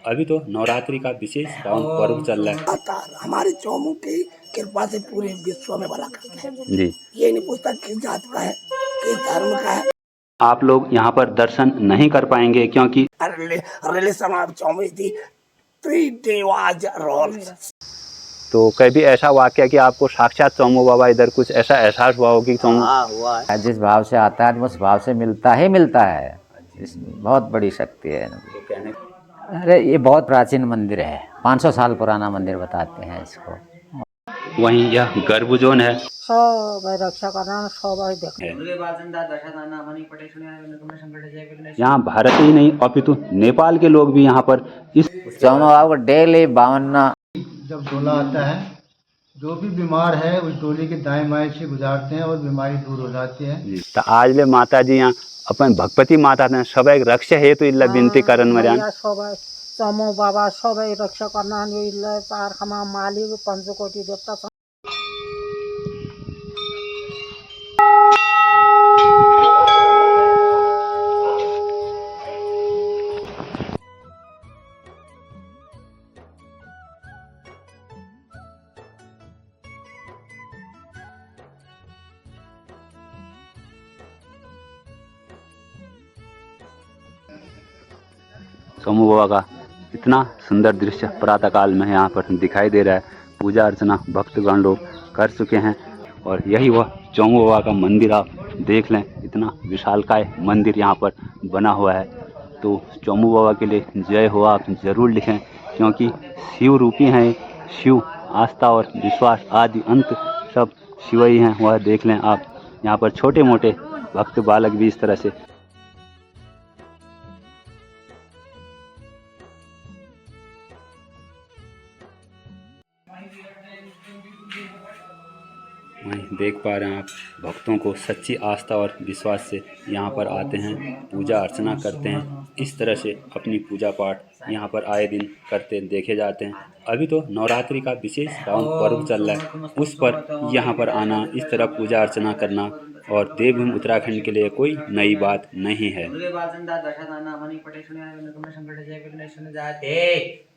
अभी तो नवरात्रि का विशेष पावन पर्व चल रहा है। हमारे चौमू की कृपा से पूरे विश्व में भला करते हैं जी, ये नहीं पूछता किस जात का है किस धर्म का है। आप लोग यहाँ पर दर्शन नहीं कर पाएंगे क्योंकि रिलेशन ऑफ चौमू थी 3 देवाज रोल। तो कभी ऐसा वाक्य कि आपको साक्षात चौमू बाबा इधर कुछ ऐसा एहसास हुआ हो कि चौमू हुआ है। जिस भाव से आता है उस भाव से मिलता ही मिलता है। बहुत बड़ी शक्ति है। अरे ये बहुत प्राचीन मंदिर है, 500 साल पुराना मंदिर बताते हैं इसको। वहीं यह गर्भजोन है। रक्षा करना यहाँ भारत ही नहीं अपितु नेपाल के लोग भी यहाँ पर इस चौमू बाबा को डेली 52 जब डोला आता है जो भी बीमार है उस डोली के दाएं बाएं से गुजारते हैं और बीमारी दूर हो जाती है। तो आज ले माता जी यहाँ अपन भगवती माता ने सब एक रक्षा हेतु इल्ला विनती करन मर्यान चौमू बाबा सब रक्षा करना पार खमा मालिक पंचकोटि देवता। चौमू बाबा का इतना सुंदर दृश्य प्रातःकाल में यहाँ पर दिखाई दे रहा है। पूजा अर्चना भक्तगण लोग कर चुके हैं और यही वह चौमू बाबा का मंदिर आप देख लें। इतना विशालकाय मंदिर यहाँ पर बना हुआ है। तो चौमू बाबा के लिए जय हो आप जरूर लिखें क्योंकि शिव रूपी हैं। शिव आस्था और विश्वास आदि अंत सब शिव ही हैं। वह देख लें आप। यहाँ पर छोटे मोटे भक्त बालक भी इस तरह से वहीं देख पा रहे हैं आप। भक्तों को सच्ची आस्था और विश्वास से यहाँ पर आते हैं, पूजा अर्चना करते हैं। इस तरह से अपनी पूजा पाठ यहाँ पर आए दिन करते देखे जाते हैं। अभी तो नवरात्रि का विशेष पावन पर्व चल रहा है, उस पर यहाँ पर आना, इस तरह पूजा अर्चना करना और देवभूमि उत्तराखंड के लिए कोई नई बात नहीं है।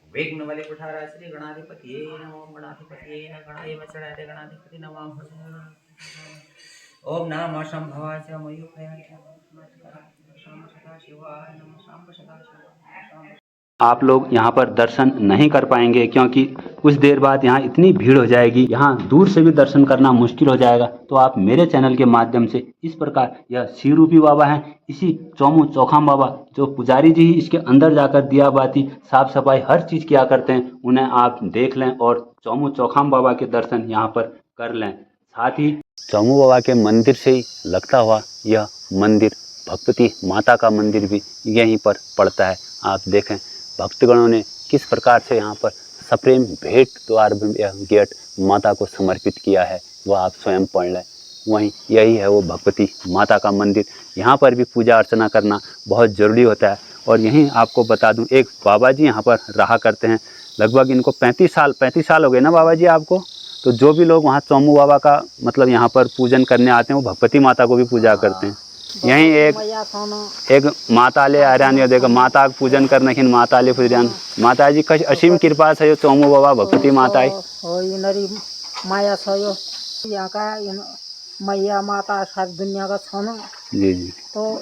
विघ्न बलि कुठारा श्री गणाधिपति नमो गणाधिपति गणाय मचड़ाते गणाधिपति नमः ओम नमः शंभवाय च मयूखयाय शिवाय नमः शांब सदाशिव। आप लोग यहाँ पर दर्शन नहीं कर पाएंगे क्योंकि कुछ देर बाद यहाँ इतनी भीड़ हो जाएगी, यहाँ दूर से भी दर्शन करना मुश्किल हो जाएगा। तो आप मेरे चैनल के माध्यम से इस प्रकार यह शिवरूपी बाबा हैं, इसी चौमू चौखाम बाबा जो पुजारी जी ही इसके अंदर जाकर दिया बाती साफ सफाई हर चीज़ किया करते हैं, उन्हें आप देख लें और चौमू चौखाम बाबा के दर्शन यहाँ पर कर लें। साथ ही चौमू बाबा के मंदिर से ही लगता हुआ यह मंदिर भगवती माता का मंदिर भी यहीं पर पड़ता है। आप देखें भक्तगणों ने किस प्रकार से यहाँ पर सप्रेम भेंट द्वार गेट माता को समर्पित किया है, वह आप स्वयं पढ़ लें। वहीं यही है वो भगवती माता का मंदिर। यहाँ पर भी पूजा अर्चना करना बहुत ज़रूरी होता है। और यहीं आपको बता दूं, एक बाबा जी यहाँ पर रहा करते हैं, लगभग इनको 35 साल हो गए ना बाबा जी आपको। तो जो भी लोग वहाँ चौमू बाबा का मतलब यहाँ पर पूजन करने आते हैं वो भगवती माता को भी पूजा करते हैं। यहीं एक माता ले आर्यान ये देखो माता का पूजन करने की माता ले पूजन माता जी कश असीम कृपा से चौमू बाबा भगवती माता माया सयो यहाँ का मैया माता सब दुनिया का छन जी जी। तो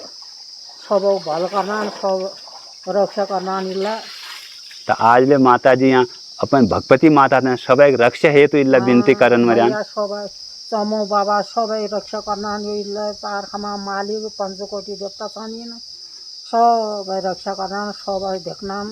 सब भल करना सब रक्षा करना निला। तो आज ले माता जी यहाँ अपन भगवती माता ने सब एक रक्षा हेतु इल्ला विनती करन मर्यान चौमू बाबा सब रक्षा करना पार खमा मालिक पंचकोटि देवता छन सब रक्षा करना सब देखना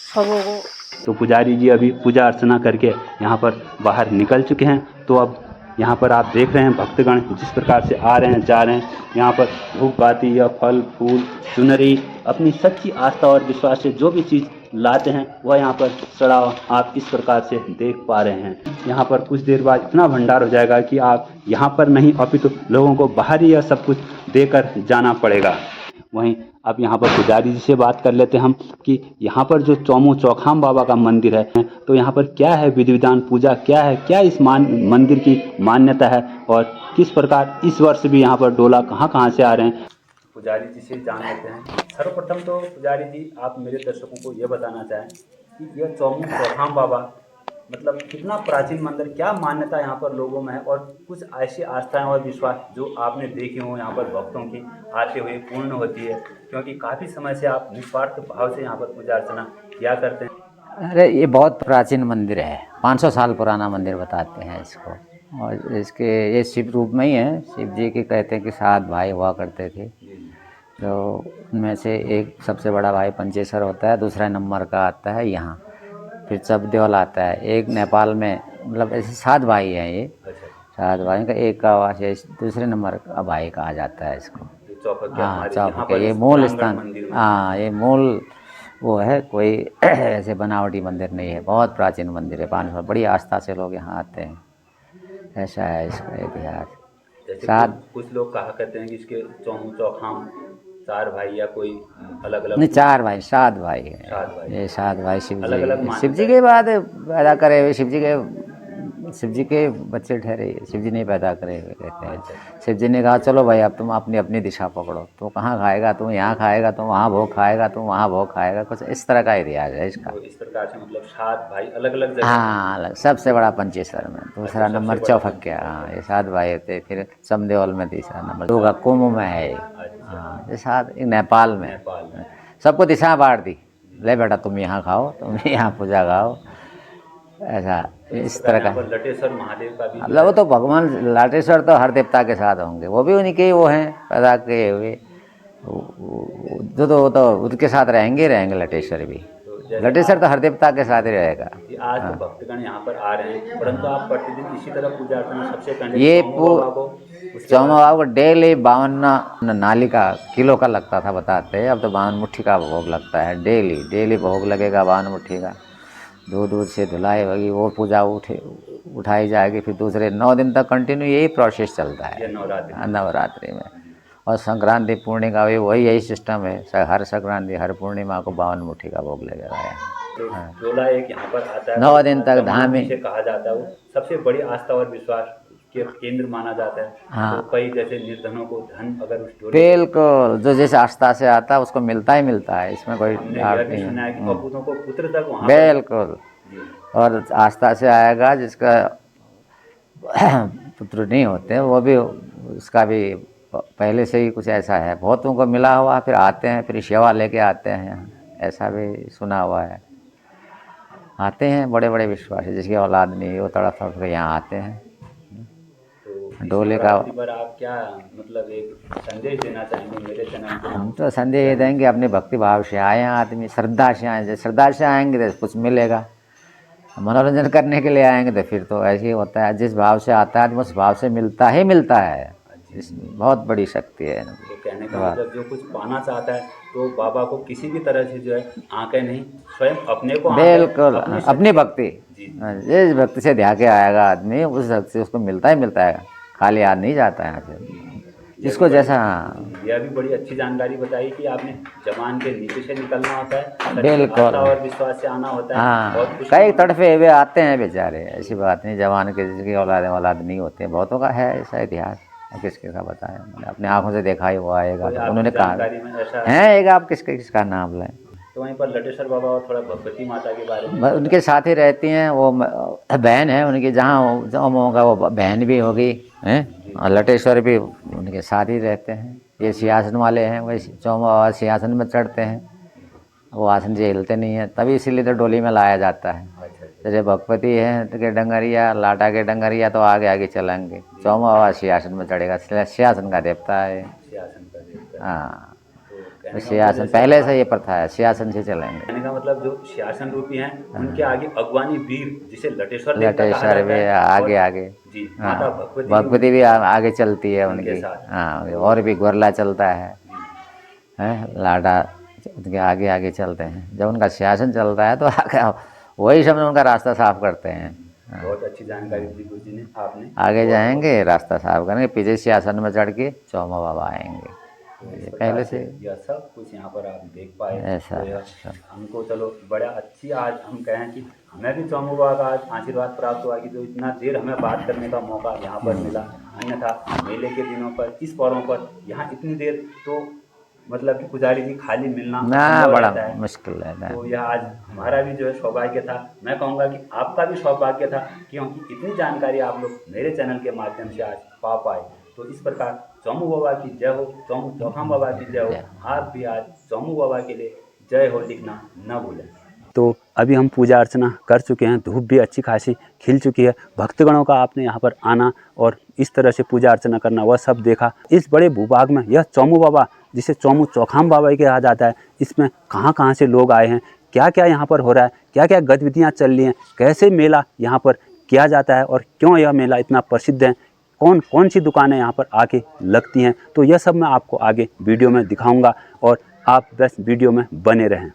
सबको। तो पुजारी जी अभी पूजा अर्चना करके यहाँ पर बाहर निकल चुके हैं। तो अब यहाँ पर आप देख रहे हैं भक्तगण जिस प्रकार से आ रहे हैं जा रहे हैं। यहाँ पर धूप बाती या फल फूल चुनरी अपनी सच्ची आस्था और विश्वास से जो भी चीज़ लाते हैं वह यहाँ पर चढ़ा आप इस प्रकार से देख पा रहे हैं। यहाँ पर कुछ देर बाद इतना भंडार हो जाएगा कि आप यहाँ पर नहीं अपितु लोगों को बाहर ही यह सब कुछ देकर जाना पड़ेगा। वहीं अब यहाँ पर पुजारी जी से बात कर लेते हैं हम कि यहाँ पर जो चौमू चौखाम बाबा का मंदिर है तो यहाँ पर क्या है विधि विधान, पूजा क्या है, क्या इस मंदिर की मान्यता है और किस प्रकार इस वर्ष भी यहाँ पर डोला कहाँ से आ रहे हैं। पुजारी जी से जान लेते हैं। सर्वप्रथम तो पुजारी जी आप मेरे दर्शकों को ये बताना चाहें कि यह चौमुख चौखाम बाबा मतलब कितना प्राचीन मंदिर, क्या मान्यता यहाँ पर लोगों में है और कुछ ऐसी आस्थाएं और विश्वास जो आपने देखे हो यहाँ पर भक्तों की आते हुए पूर्ण होती है, क्योंकि काफ़ी समय से आप निस्वार्थ भाव से यहाँ पर पूजा अर्चना किया करते हैं। अरे ये बहुत प्राचीन मंदिर है, 500 साल पुराना मंदिर बताते हैं इसको। और इसके ये शिव रूप में ही है। शिव जी के कहते हैं कि 7 भाई हुआ करते थे, तो उनमें से एक सबसे बड़ा भाई पंचेश्वर होता है, दूसरा नंबर का आता है यहाँ, फिर चबदेवल आता है, एक नेपाल में, मतलब ऐसे 7 भाई हैं ये। 7 भाई का एक का वास दूसरे नंबर का भाई कहा जाता है इसको। हाँ चौक, ये मूल स्थान, हाँ ये मूल वो है, कोई ऐसे बनावटी मंदिर नहीं है, बहुत प्राचीन मंदिर है। 500 बड़ी आस्था से लोग यहाँ आते हैं, ऐसा है इसका इतिहास। जैसे कुछ लोग कहा करते हैं कि इसके चौमुख चौखाम 4 भाई या कोई अलग अलग नहीं, 4 भाई, 7 भाई है। 7 भाई, ये 7 भाई अलग-अलग शिव जी के बाद पैदा करे हुए, शिव जी के बच्चे ठहरे, शिव जी ने पैदा करे हुए कहते हैं। शिव जी ने कहा चलो भाई अब तुम अपनी अपनी दिशा पकड़ो, तो कहाँ खाएगा, तुम यहाँ खाएगा, तुम वहाँ भोग खाएगा, तुम वहाँ भोग खाएगा, कुछ इस तरह का इतिहास है इसका। तो इस प्रकार से मतलब 7 भाई अलग अलग जगह। हाँ अलग, सबसे बड़ा पंचेश्वर में, दूसरा नंबर चौफक्या। हाँ ये 7 भाई होते, फिर समदेवल में तीसरा नंबर, दूगा कुंभ में है। हाँ ये 7 नेपाल में। सबको दिशा बांट दी, ले बेटा तुम यहाँ खाओ, तुम यहाँ पूजा खाओ, ऐसा इस तरह का। लटेश्वर महादेव का भी मतलब वो तो भगवान लाटेश्वर तो हर देवता के साथ होंगे, वो भी उन्हीं के वो हैं पैदा किए हुए, वो तो उनके साथ रहेंगे लटेश्वर भी। लटेश्वर तो हर देवता के साथ ही रहेगा। आज तो भक्तगण यहाँ पर आ रहे हैं, परंतु आप प्रतिदिन इसी तरह पूजा अर्चना सबसे पहले ये चौमुख बाबा को डेली 52 नाली का किलो का लगता था बताते हैं, अब तो 52 मुट्ठी का भोग लगता है। डेली भोग लगेगा 52 मुट्ठी का, दूध से धुलाई होगी, वो पूजा उठाई जाएगी, फिर दूसरे 9 दिन तक कंटिन्यू यही प्रोसेस चलता है नवरात्रि में। और संक्रांति पूर्णिमा भी यही सिस्टम है, हर संक्रांति हर पूर्णिमा को 52 मुट्ठी का भोग लगेगा। डोला एक यहाँ पर आता है, 9 दिन तक धामी से कहा जाता है, वो सबसे बड़ी आस्था और विश्वास के केंद्र माना जाता है। हाँ। तो कई जैसे निर्धनों को धन अगर उस डोले बिल्कुल, जो जिस आस्था से आता है उसको मिलता ही मिलता है, इसमें कोई डाउट नहीं सुना है कि है। कपूतों को पुत्र तक वहाँ बिल्कुल, और आस्था से आएगा, जिसका पुत्र नहीं होते वो भी, उसका भी पहले से ही कुछ ऐसा है, बहुतों को मिला हुआ, फिर आते हैं, फिर सेवा लेके आते हैं, ऐसा भी सुना हुआ है। आते हैं बड़े बड़े विश्वासी, जिसकी औलाद नहीं वो तड़प तड़प के यहाँ आते हैं। तो डोले का पर आप क्या मतलब एक संदेश देना चाहेंगे मेरे चैनल को? हम तो संदेश देंगे, अपने भक्ति भाव से आए हैं आदमी, श्रद्धा से आए, श्रद्धा से आएंगे तो कुछ मिलेगा। मनोरंजन करने के लिए आएंगे तो फिर तो ऐसे ही होता है, जिस भाव से आता है उस भाव से मिलता ही मिलता है। इसमें बहुत बड़ी शक्ति है। तो कहने का मतलब जो कुछ पाना चाहता है तो बाबा को किसी भी तरह से जो है आंखें नहीं, स्वयं अपने को बिल्कुल अपनी भक्ति, जिस भक्ति से ध्यान के आएगा आदमी, उस भक्ति से उसको मिलता ही मिलता है, खाली हाथ नहीं जाता है यहाँ से, जिसको जैसा। यह भी बड़ी अच्छी जानकारी बताई कि आपने जवान के नीचे से निकलना होता है, बिल्कुल, और विश्वास से आना होता है। हाँ, कई तड़फे हुए आते हैं बेचारे, ऐसी बात नहीं, जवान के जिसकी औलाद नहीं होते हैं, बहुतों का है ऐसा इतिहास। किसके का बताया, मैंने अपने आंखों से देखा ही हुआ आएगा, तो उन्होंने कहा है एक आप किसका नाम लें। तो वहीं पर लटेश्वर बाबा और थोड़ा भगवती माता के बारे में उनके साथ ही रहती हैं, वो बहन है उनकी, जहाँ होगा वो बहन भी होगी हैं, और लटेश्वर भी उनके साथ ही रहते हैं। ये सिंहासन वाले हैं, वही चौमुख सिंहासन में चढ़ते हैं, वो आसन से हिलते नहीं हैं, तभी इसीलिए तो डोली में लाया जाता है। जैसे भगवती है के डंगरिया, लाटा के डंगरिया तो आगे आगे चलेंगे, चौमुख सिंहासन में चढ़ेगा, सिंहासन का देवता है। हाँ, तो सिंहासन पहले से ये प्रथा है, सिंहासन से चलेंगे। कहने का मतलब जो सिंहासन रूपी हैं उनके आगे अगवानी वीर जिसे लटेश्वर भी आगे जी, हाँ, भगवती भी आगे चलती है उनकी। हाँ, और भी गोरला चलता है, लाटा उनके आगे आगे चलते हैं। जब उनका सिंहासन चलता है तो वही समय उनका रास्ता साफ करते हैं। बहुत अच्छी जानकारी दी गुरुजी ने आपने। आगे जाएंगे, रास्ता साफ करेंगे, पीछे सिंहासन में चढ़ के चौमुख बाबा आएंगे। पहले से यह सब कुछ यहाँ पर आप देख पाए, ऐसा तो हमको चलो बड़ा अच्छी, आज हम कहें कि हमें भी चौमुख बाबा का आज आशीर्वाद प्राप्त हुआ कि जो इतना देर हमें बात करने का मौका यहाँ पर मिला। अन्यथा मेले के दिनों पर, इस पर्वों पर यहाँ इतनी देर तो मतलब कि पुजारी जी खाली मिलना ना असंभव बड़ा रहता है। मुश्किल है ना। तो यह आज हमारा भी जो है सौभाग्य था, मैं कहूँगा कि आपका भी सौभाग्य था, क्योंकि इतनी जानकारी आप लोग मेरे चैनल के माध्यम से आज पा पाए। तो इस प्रकार चौमू बाबा की जय हो, चौमू चौखाम बाबा की जय हो। आप भी आज चौमू बाबा के लिए जय हो लिखना न भूलें। तो अभी हम पूजा अर्चना कर चुके हैं, धूप भी अच्छी खासी खिल चुकी है। भक्तगणों का आपने यहाँ पर आना और इस तरह से पूजा अर्चना करना वह सब देखा। इस बड़े भूभाग में यह चौमू बाबा, जिसे चौमू चौखाम बाबा के कहा जाता है, इसमें कहाँ से लोग आए हैं, क्या क्या यहाँ पर हो रहा है, क्या क्या गतिविधियाँ चल रही हैं, कैसे मेला यहाँ पर किया जाता है और क्यों यह मेला इतना प्रसिद्ध है, कौन कौन सी दुकानें यहाँ पर आके लगती हैं, तो यह सब मैं आपको आगे वीडियो में दिखाऊंगा और आप बस वीडियो में बने रहें।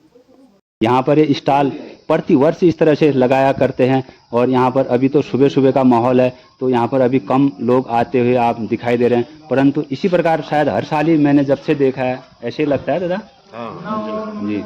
यहाँ पर ये स्टॉल प्रति वर्ष इस तरह से लगाया करते हैं और यहाँ पर अभी तो सुबह सुबह का माहौल है, तो यहाँ पर अभी कम लोग आते हुए आप दिखाई दे रहे हैं, परंतु इसी प्रकार शायद हर साल ही मैंने जब से देखा है ऐसे लगता है दादा। हाँ जी।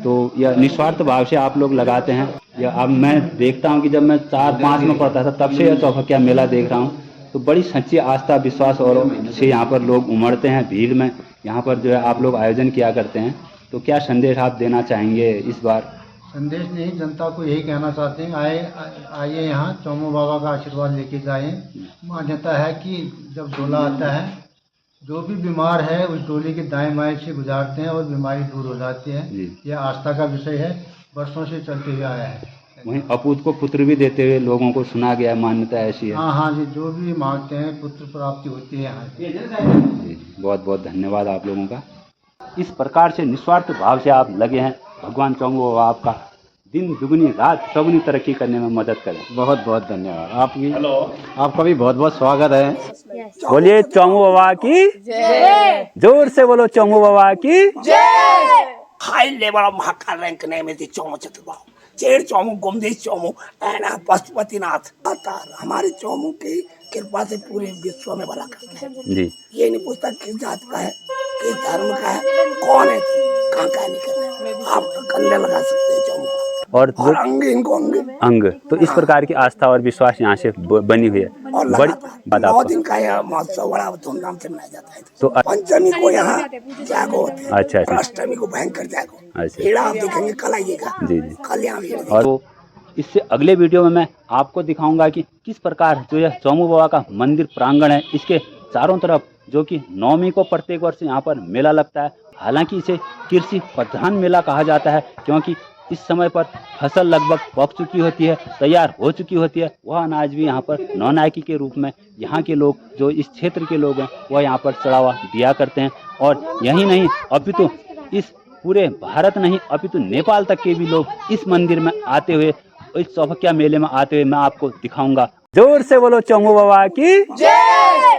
तो यह निस्वार्थ भाव से आप लोग लगाते हैं। यह अब मैं देखता हूँ कि जब मैं 4-5 में पढ़ता था तब से यह चौफकिया मेला देख रहा हूँ, तो बड़ी सच्ची आस्था विश्वास और से यहाँ पर लोग उमड़ते हैं भीड़ में। यहाँ पर जो है आप लोग आयोजन किया करते हैं, तो क्या संदेश आप देना चाहेंगे इस बार? संदेश नहीं, जनता को यही कहना चाहते हैं, आइए यहाँ चौमू बाबा का आशीर्वाद लेके जाएं। मान्यता है कि जब डोला आता है, जो भी बीमार है उस डोली के दाएं बाएं से गुजारते हैं और बीमारी दूर हो जाती है। यह आस्था का विषय है, वर्षों से चलते हुए आया है। वहीं अपूत को पुत्र भी देते हुए लोगों को सुना गया है, मान्यता ऐसी है। हाँ जी, जो भी मांगते हैं पुत्र प्राप्ति होती है यहाँ। जी, बहुत बहुत धन्यवाद आप लोगों का। इस प्रकार से निस्वार्थ भाव से आप लगे हैं, भगवान चौमू बाबा आपका दिन दुगनी रात चौगुनी तरक्की करने में मदद करें। बहुत बहुत धन्यवाद आपकी, आपका भी बहुत बहुत स्वागत है। बोलिए चौमू बाबा की जय, जोर से बोलो चौमू बाबा की जय। High level Mahakal rank name is Chaumu Chaturbahu, चेड़ चौमू गोमदेश चौमू एंड पशुपतिनाथ अवतार। हमारे चौमू की कृपा से पूरे विश्व में भला करते हैं जी। ये नहीं पूछता किस जात का है, किस धर्म का है, कौन है, कहाँ का नहीं करना। आप कंधे लगा सकते हैं चौमू को, और अंग इनको अंग तो इस प्रकार की आस्था और विश्वास यहाँ से बनी हुई है। और बड़ी बात 9 आपको दिन का यह महोत्सव बड़ा धूमधाम से मनाया जाता है। तो पंचमी को यहाँ जागो होते हैं, अच्छा अच्छा अष्टमी को भयंकर जागो। अच्छा भीड़ आप देखेंगे, कल आइएगा, जी जी। कल यहाँ भीड़। और तो इससे अगले वीडियो में मैं आपको दिखाऊंगा कि किस प्रकार जो यह चौमू बाबा का मंदिर प्रांगण है, इसके चारों तरफ जो कि नवमी को प्रत्येक वर्ष यहाँ पर मेला लगता है। हालांकि इसे कृषि प्रधान मेला कहा जाता है, क्योंकि इस समय पर फसल लगभग पक चुकी होती है, तैयार हो चुकी होती है। वह अनाज भी यहाँ पर नौनायकी के रूप में यहाँ के लोग, जो इस क्षेत्र के लोग हैं, वह यहाँ पर चढ़ावा दिया करते हैं। और यही नहीं, अपितु इस पूरे भारत नहीं अपितु नेपाल तक के भी लोग इस मंदिर में आते हुए, इस चौफकिया मेले में आते हुए मैं आपको दिखाऊंगा। जोर से बोलो चौमू बाबा की जय।